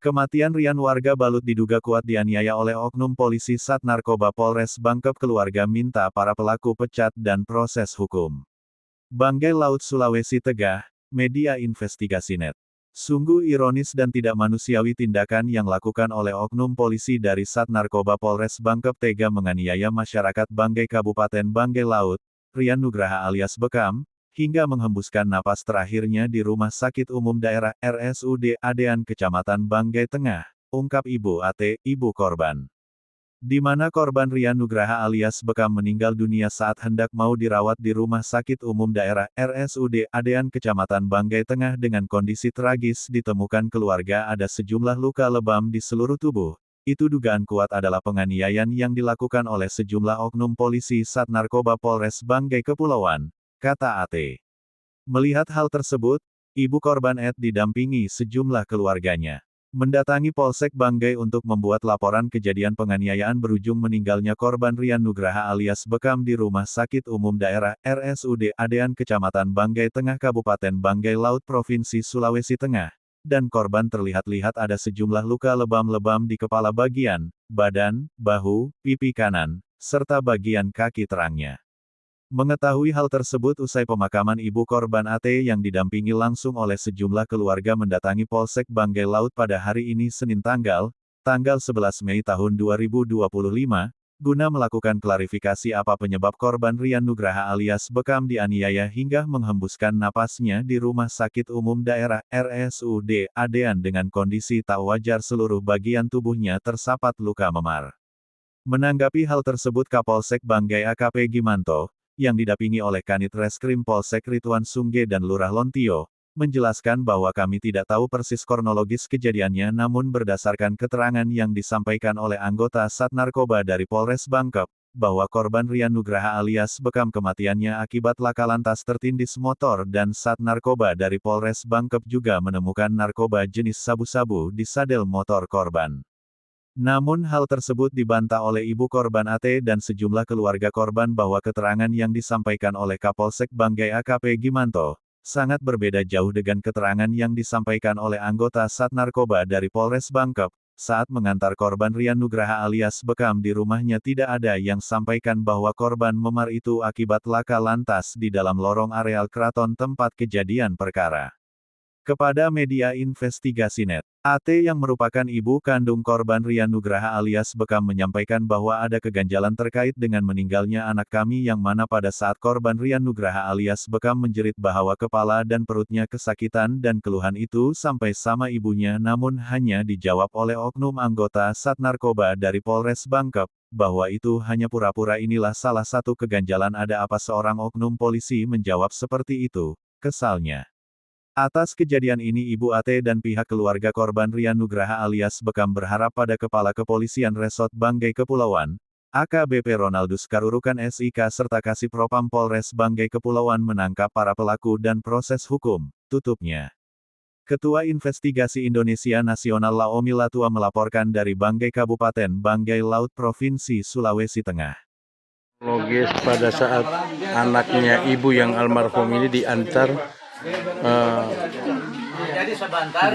Kematian rian warga Balut diduga kuat dianiaya oleh oknum polisi Sat Narkoba Polres Bangkep. Keluarga minta para pelaku pecat dan proses hukum. Banggai Laut Sulawesi Tegah, Media Investigasi.net. Sungguh ironis dan tidak manusiawi tindakan yang lakukan oleh oknum polisi dari Sat Narkoba Polres Bangkep tega menganiaya masyarakat Banggai Kabupaten Banggai Laut, Rian Nugraha alias Bekam, hingga menghembuskan napas terakhirnya di Rumah Sakit Umum Daerah RSUD Adean Kecamatan Banggai Tengah, ungkap Ibu AT, ibu korban. Di mana korban Rian Nugraha alias Bekam meninggal dunia saat hendak mau dirawat di Rumah Sakit Umum Daerah RSUD Adean Kecamatan Banggai Tengah dengan kondisi tragis. Ditemukan keluarga ada sejumlah luka lebam di seluruh tubuh. Itu dugaan kuat adalah penganiayaan yang dilakukan oleh sejumlah oknum polisi Sat Narkoba Polres Banggai Kepulauan, kata AT. Melihat hal tersebut, ibu korban Ed didampingi sejumlah keluarganya mendatangi Polsek Banggai untuk membuat laporan kejadian penganiayaan berujung meninggalnya korban Rian Nugraha alias Bekam di Rumah Sakit Umum Daerah RSUD Adean Kecamatan Banggai Tengah Kabupaten Banggai Laut Provinsi Sulawesi Tengah, dan korban terlihat-lihat ada sejumlah luka lebam-lebam di kepala bagian, badan, bahu, pipi kanan, serta bagian kaki terangnya. Mengetahui hal tersebut usai pemakaman ibu korban AT yang didampingi langsung oleh sejumlah keluarga mendatangi Polsek Banggai Laut pada hari ini Senin tanggal 11 Mei tahun 2025, guna melakukan klarifikasi apa penyebab korban Rian Nugraha alias Bekam dianiaya hingga menghembuskan napasnya di Rumah Sakit Umum Daerah RSUD Adean dengan kondisi tak wajar seluruh bagian tubuhnya tersapat luka memar. Menanggapi hal tersebut Kapolsek Banggai AKP Gimanto, yang didampingi oleh Kanit Reskrim Polsek Rituan Sungge dan Lurah Lontio, menjelaskan bahwa kami tidak tahu persis kronologis kejadiannya namun berdasarkan keterangan yang disampaikan oleh anggota Sat Narkoba dari Polres Bangkep, bahwa korban Rian Nugraha alias Bekam kematiannya akibat laka lantas tertindis motor dan Sat Narkoba dari Polres Bangkep juga menemukan narkoba jenis sabu-sabu di sadel motor korban. Namun hal tersebut dibantah oleh ibu korban AT dan sejumlah keluarga korban bahwa keterangan yang disampaikan oleh Kapolsek Banggai AKP Gimanto, sangat berbeda jauh dengan keterangan yang disampaikan oleh anggota Sat Narkoba dari Polres Bangkep, saat mengantar korban Rian Nugraha alias Bekam di rumahnya tidak ada yang sampaikan bahwa korban memar itu akibat laka lantas di dalam lorong areal keraton tempat kejadian perkara. Kepada Media Investigasi.net, AT yang merupakan ibu kandung korban Rian Nugraha alias Bekam menyampaikan bahwa ada keganjalan terkait dengan meninggalnya anak kami yang mana pada saat korban Rian Nugraha alias Bekam menjerit bahwa kepala dan perutnya kesakitan dan keluhan itu sampai sama ibunya namun hanya dijawab oleh oknum anggota Sat Narkoba dari Polres Bangkep, bahwa itu hanya pura-pura. Inilah salah satu keganjalan ada apa seorang oknum polisi menjawab seperti itu, kesalnya. Atas kejadian ini Ibu AT dan pihak keluarga korban Rian Nugraha alias Bekam berharap pada Kepala Kepolisian Resort Banggai Kepulauan, AKBP Ronaldus Karurukan SIK serta Kasih Propam Polres Banggai Kepulauan menangkap para pelaku dan proses hukum, tutupnya. Ketua Investigasi Indonesia Nasional Laomi Latua melaporkan dari Banggai Kabupaten Banggai Laut Provinsi Sulawesi Tengah. Logis pada saat anaknya ibu yang almarhum ini diantar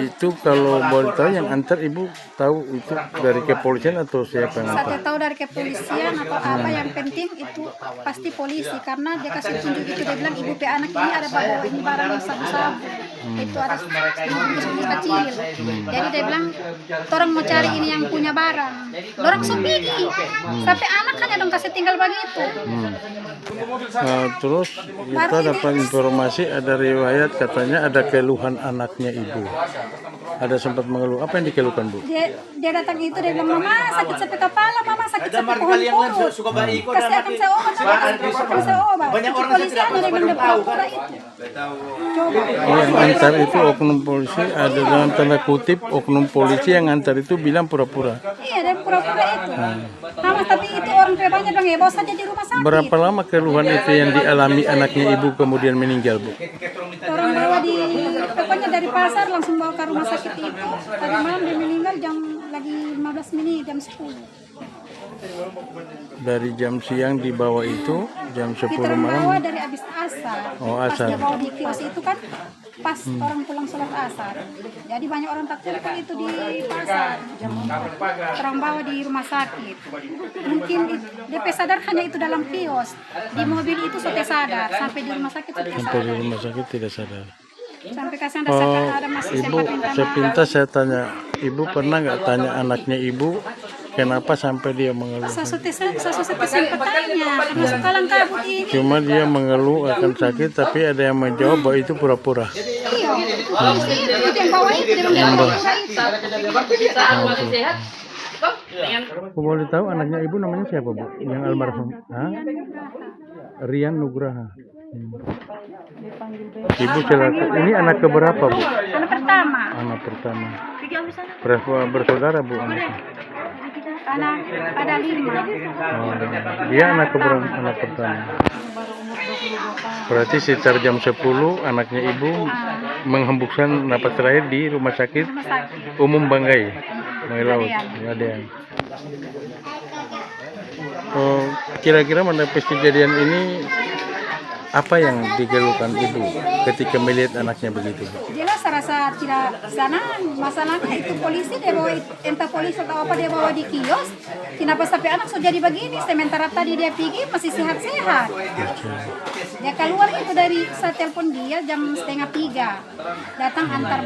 itu kalau boleh tahu yang antar ibu tahu itu dari kepolisian atau siapa yang antar? Saya tahu dari kepolisian atau apa, yang penting itu pasti polisi karena dia kasih tunjuk itu, dia bilang ibu pe anak ini ada bawa ini barang sabu-sabu, itu ada bisnis kecil, jadi dia bilang orang mau cari ini yang punya barang, orang supigi, sampai anak hanya dong kasih tinggal begitu. Terus kita dapat informasi ada riwayat katanya ada keluhan anaknya ibu. Ada sempat mengeluh. Apa yang dikeluhkan Bu? Dia datang itu dia bilang mama sakit sampai kepala, mama sakit sampai pohon kurus. Kasih akan saya obat, saya obat. Polisi aja dia bilang pura-pura itu. Yang antar itu oknum polisi ada dalam tanda kutip oknum polisi yang antar itu bilang pura-pura. Iya dia pura-pura itu. Mama tapi itu orang banyak dong ya, bawa saja di rumah sakit. Berapa lama keluhan itu yang dialami anaknya ibu kemudian meninggal Bu? Orang bawa di, pokoknya dari pasar langsung bawa ke rumah sakit itu. Tadi malam dia meninggal jam lagi 15 menit, jam 10. Dari jam siang dibawa itu jam 10 Kita bawa malam. dari habis asar. Oh, Pas asar. dia bawa di kios itu kan pas orang pulang sholat asar. Jadi banyak orang tak kumpul itu di pasar. Orang bawa di rumah sakit. Mungkin DP sadar hanya itu dalam kios. Di mobil itu sote sadar. Sampai di rumah sakit sote Sampai di sadar. rumah sakit tidak sadar. Sampai kasih Oh, ada masih ibu, sepintas saya tanya, ibu pernah nggak tanya anaknya ibu kenapa sampai dia mengeluh? Sote sempat tanya. Karena sekalang kabut ini. Cuma dia mengeluh akan sakit, tapi ada yang menjawab bahwa itu pura-pura. Iya. Itu yang bawa itu. Dia bilang bawa itu. Aku boleh tahu anaknya ibu namanya siapa, Bu? Yang almarhum? Hah? Rian Nugraha. Ibu celaka. Ini anak keberapa, Bu? Anak pertama. Anak pertama. Berapa bersaudara, Bu? Anaknya? Anak ada 5. Oh, dia anak keberapa? Anak pertama. Berarti sekitar jam 10 anaknya ibu menghembuskan napas terakhir di rumah sakit Rumah sakit. umum Banggai, Banggai Laut. Ada yang. Oh, kira-kira mendapat kejadian ini apa yang dikeluhkan ibu ketika melihat anaknya begitu, Bu? Jelas saya rasa tidak sana masalahnya itu polisi dia bawa entah polisi atau apa dia bawa di kios. Kenapa sampai anak sudah jadi begini? Sementara tadi dia pergi masih sehat-sehat. Dia keluar itu dari saya telepon dia jam 2:30. Datang antar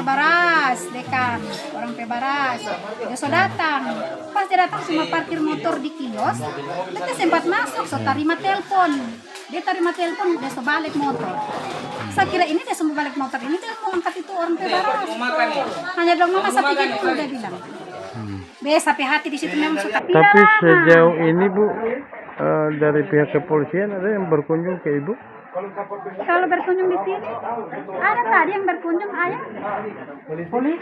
baras dekan orang pebaras. Dia sudah datang. Pas dia datang cuma parkir motor di kios. Dia sempat masuk, so terima telepon. Dia terima telepon, dia sebalik motor. Saya kira ini dia semua balik motor ini dia mau angkat itu orang pebaras. Hanya dong mama saya pikir dulu dia bilang. Sampai hati di situ memang suka Tapi pidana. sejauh ini, Bu, dari pihak kepolisian ada yang berkunjung ke ibu? Kalau berkunjung di sini, ada tadi yang berkunjung ayah. Polisi.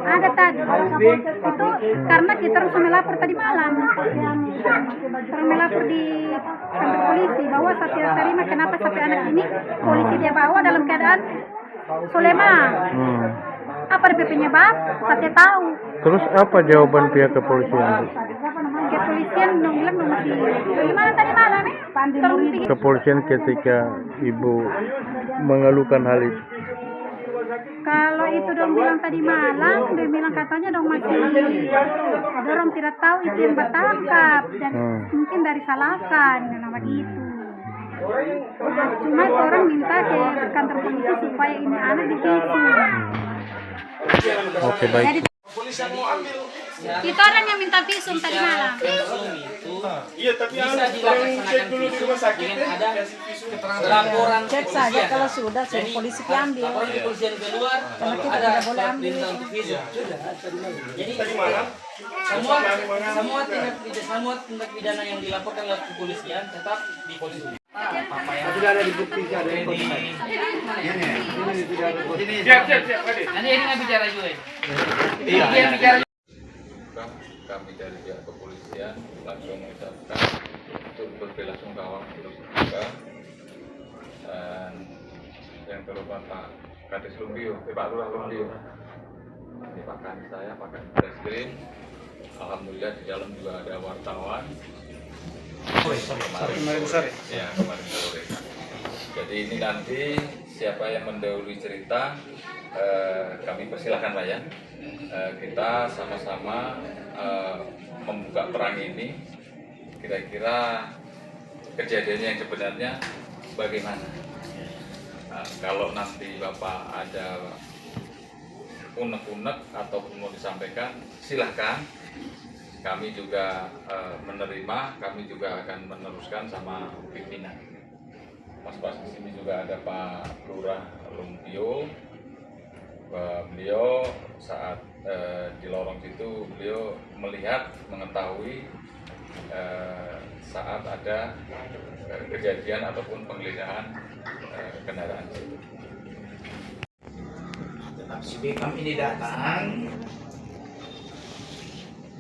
Ada tadi. Itu karena kita harus melapor tadi malam. Terus melapor di kantor polisi bahwa saya tidak terima kenapa sampai anak ini polisi dia bawa dalam keadaan solema. Apa penyebab? Saya tahu. Terus apa jawaban pihak kepolisian, Bu? Kepolisian dong bilang dong masih bagaimana tadi malam Kepolisian ketika ibu mengeluhkan hal itu. kalau itu dong bilang tadi malam dia bilang katanya dong masih dorong tidak tahu itu yang bertangkap dan mungkin dari salakan nama gitu. Nah, cuma itu orang minta ke kantor polisi supaya ini anak divisum. Oke, baik. Jadi, kita orang yang minta visum tadi malam. Iya, tapi bisa dilaksanakan dulu di rumah sakit dengan ada laporan Cek saja kalau sudah polisi ambil. laporan kepolisian keluar Karena kita ada tidak boleh ambil. perintah untuk visum. Jadi tadi malam semua tindak pidana yang dilaporkan oleh kepolisian tetap di polisi. Sudah ada di bukti, ada yang foto. Siap. Nanti ini nggak bicara juga. Iya. Dia bicara. Kami dari pihak kepolisian langsung mengucapkan untuk berbelasungkawa untuk juga dan yang terlupa Pak Kades Lumbio, Pak Lurah Lumbio, ini Pak Kani saya, Pak Kani Reskrim. Alhamdulillah di dalam juga ada wartawan. Kemarin sore. Ya, kemarin sore. Jadi ini nanti siapa yang mendahului cerita kami persilahkan Pak ya. Kita sama-sama membuka perang ini, kira-kira kejadiannya yang sebenarnya bagaimana. Kalau nanti Bapak ada unek-unek ataupun mau disampaikan, silahkan. Kami juga menerima, kami juga akan meneruskan sama pimpinan. Pas di sini juga ada Pak Lurah Lumpio. Beliau saat di lorong situ beliau melihat, mengetahui saat ada kejadian ataupun penggeledahan kendaraan situ. Si Bekam ini datang,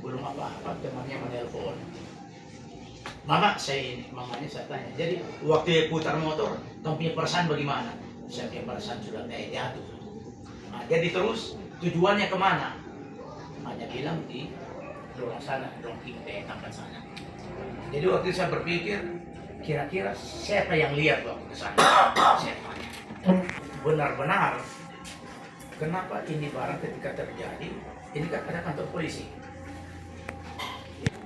belum apa-apa temannya menelpon. Mama, mamanya saya tanya. Jadi waktu dia putar motor, kamu punya perasaan bagaimana? Saya punya perasaan sudah kayak jatuh. Nah, jadi terus tujuannya kemana? Hanya bilang di dorong sana, dorong kiri, angkat sana. Jadi waktu itu saya berpikir, kira-kira siapa yang lihat waktu ke sana? Siapa? Benar-benar, kenapa ini barang ketika terjadi, ini kan ada kantor polisi.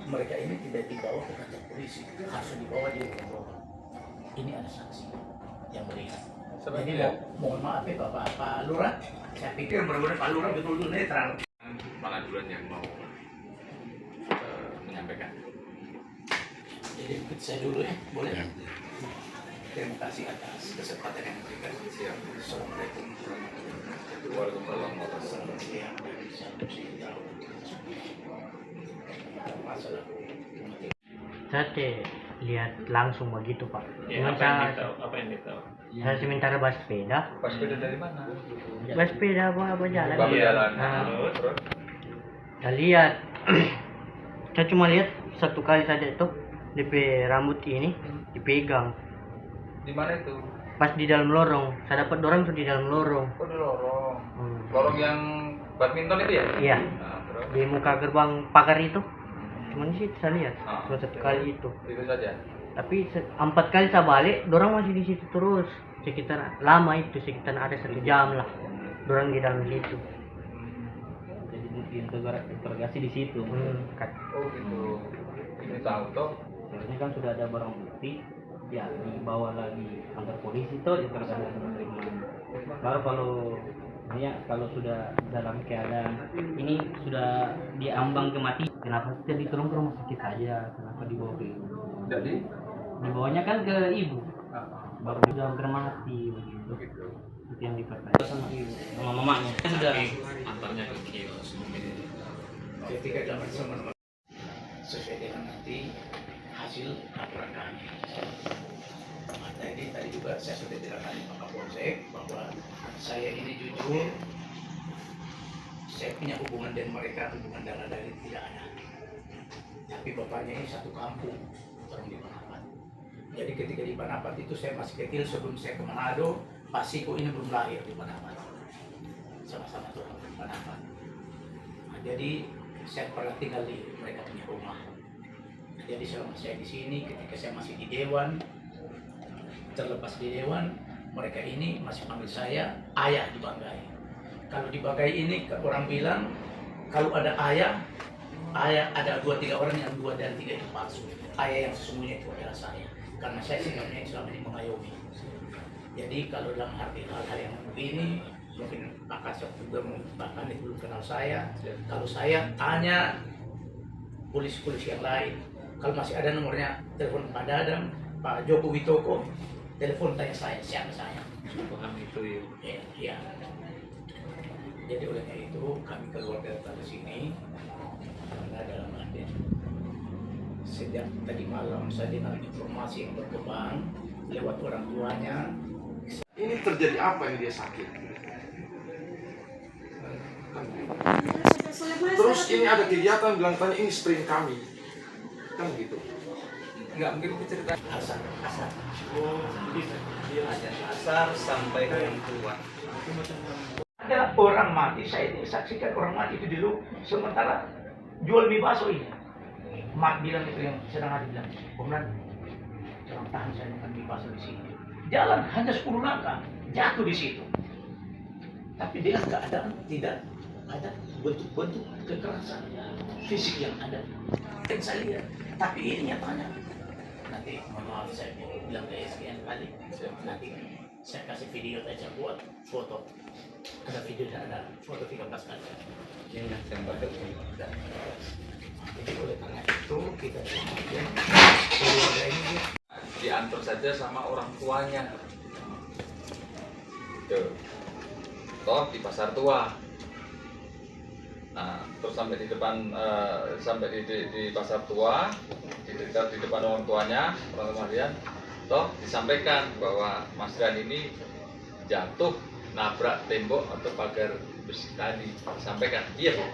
Mereka ini tidak dibawa ke kantor polisi, harus dibawa di rumah. Ini ada saksi yang melihat. Jadi mohon maaf ya Pak Lurah, saya pikir benar-benar Pak Lurah betul-betul netral. Mana duluan yang mau menyampaikan? Jadi ikut saya dulu ya, boleh? Terima kasih atas kesempatan yang diberikan. Siap. Assalamualaikum Waalaikumsalam warahmatullahi wabarakatuh. Saya lihat langsung begitu Pak. Ya, Cuma apa yang ditahu? saya sementara bawa sepeda. Pas sepeda dari mana? Bawa sepeda apa jalan. Bapak jalan. Nah, Terus? saya lihat. Saya cuma lihat satu kali saja itu DP rambut ini dipegang Di mana itu? pas di dalam lorong. Saya dapat dorong itu di dalam lorong. Oh, di lorong. Hmm. Lorong yang badminton itu ya? Iya. Nah, terus? Di muka gerbang pagar itu. Cuma di situ saya lihat. Ah. Cuma satu kali itu. Itu saja. Tapi 4 kali saya balik, dorang masih di situ terus. Sekitar lama itu, sekitar ada 1 jam lah. Dorang di dalam situ. Jadi interogasi di situ. Oh gitu. Ini tahu toh? Sebenarnya kan sudah ada barang bukti, ya dibawa lagi kantor polisi toh interogasi penerima. Baru kalau sudah dalam keadaan ini sudah diambang kematian, kenapa tidak ditolong ke rumah sakit aja? Kenapa dibawa ke ibu? Jadi Dibawanya kan ke ibu, baru sudah hampir mati begitu. Itu yang dipertanyakan sama ibu, sama mamanya. Sudah antarnya ke kios. Ketika dapat sama sesuai dengan nanti hasil laporan. Tadi juga saya sudah ditanya Pak Kapolsek bahwa saya ini jujur, saya punya hubungan dengan mereka, hubungan darah dari tidak ada. Tapi bapaknya ini satu kampung, orang di Panapat. Jadi ketika di Panapat itu saya masih kecil sebelum saya ke Manado, Pak Siko ini belum lahir di Panapat. Sama-sama orang di Panapat. Nah, jadi saya pernah tinggal di mereka punya rumah. Jadi selama saya di sini, ketika saya masih di Dewan, terlepas di Dewan, mereka ini masih panggil saya ayah di Banggai. Kalau di Banggai ini orang bilang kalau ada ayah ada 2-3 orang yang 2 dan 3 itu palsu. Ayah yang sesungguhnya itu adalah saya, karena saya sikapnya selama ini mengayomi. Jadi kalau dalam arti hal-hal yang begini, mungkin Pak Kasok juga bahkan itu belum kenal saya. Kalau saya tanya polisi-polisi yang lain, kalau masih ada nomornya, telepon Pak Dadang, Pak Joko Witoko, telepon tanya saya, siapa saya. Paham itu ya. Iya. Jadi oleh karena itu kami keluarga datang ke sini karena dalam arti sejak tadi malam saya dengar informasi yang berkembang lewat orang tuanya. Ini terjadi apa yang dia sakit? Terus ini ada kegiatan bilang tanya ini strain kami, kan gitu. Enggak mungkin itu cerita Asar. asar sampai ke yang tua. Ada orang mati, saya saksikan orang mati itu dulu, sementara jual mie bakso ini. Mak bilang itu yang sedang ada bilang, kemudian jangan tahan saya makan mie bakso di sini. Jalan hanya 10 langkah, jatuh di situ. Tapi dengan keadaan tidak ada bentuk-bentuk kekerasan fisik yang ada. Yang saya lihat, tapi ini nyatanya. Nanti mohon maaf saya bilang ke SKN kali, nanti saya kasih video aja buat foto. Ada video dan ada foto 13 kali. Ini yang baca. Jadi oleh karena itu kita kemudian keluarga ini Diantar saja sama orang tuanya. Tuh. Toh di pasar tua. Nah, terus sampai di depan di pasar tua, di depan orang tuanya, orang tua toh disampaikan bahwa Mas Rian ini jatuh nabrak tembok atau pagar besi tadi. Sampaikan, iya Bu.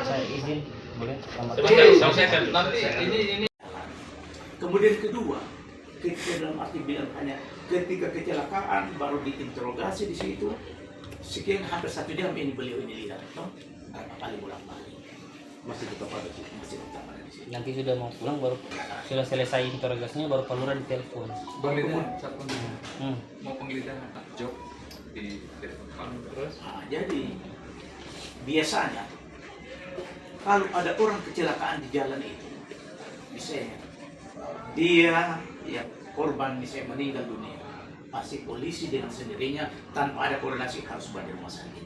saya izin boleh sama Sebentar, nanti ini kemudian kedua, ketika dalam arti bilang hanya ketika kecelakaan baru diinterogasi di situ, sekian hampir 1 jam ini beliau ini lihat, toh berapa kali bolak-balik. masih tetap ada di sini. Nanti sudah mau pulang baru sudah selesai interogasinya baru Pak Lurah ditelepon. Mau penggeledahan job di telepon terus. Nah, jadi biasanya kalau ada orang kecelakaan di jalan itu, misalnya dia ya korban misalnya meninggal dunia, pasti polisi dengan sendirinya tanpa ada koordinasi harus bawa di rumah sakit.